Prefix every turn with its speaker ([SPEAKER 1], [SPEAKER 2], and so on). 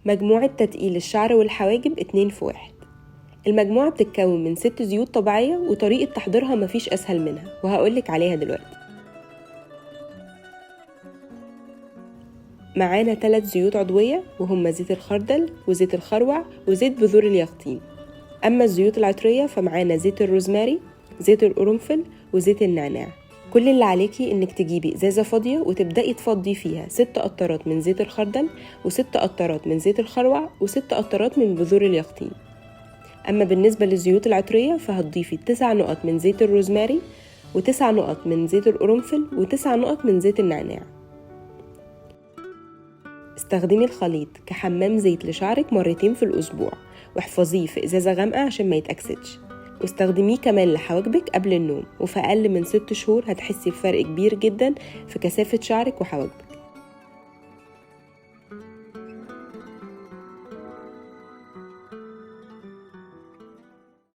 [SPEAKER 1] مجموعة تتقيل الشعر والحواجب 2 في 1. المجموعة بتتكون من 6 زيوت طبيعية، وطريقة تحضيرها مفيش أسهل منها وهقولك عليها دلوقتي. معانا 3 زيوت عضوية وهما زيت الخردل وزيت الخروع وزيت بذور اليقطين. أما الزيوت العطرية فمعانا زيت الروزماري، زيت القرنفل وزيت النعناع. كل اللي عليكي انك تجيبي ازازة فاضية وتبدأي تفضي فيها 6 قطرات من زيت الخردل و6 قطرات من زيت الخروع و6 قطرات من بذور اليقطين. اما بالنسبة للزيوت العطرية فهتضيفي 9 نقط من زيت الروزماري و9 نقط من زيت القرنفل و9 نقط من زيت النعناع. استخدمي الخليط كحمام زيت لشعرك 2 مرات في الأسبوع، واحفظيه في إزازة غامقة عشان ما يتأكسدش، واستخدميه كمان لحواجبك قبل النوم، وفي أقل من 6 شهور هتحسي بفرق كبير جدا في كثافة شعرك وحواجبك.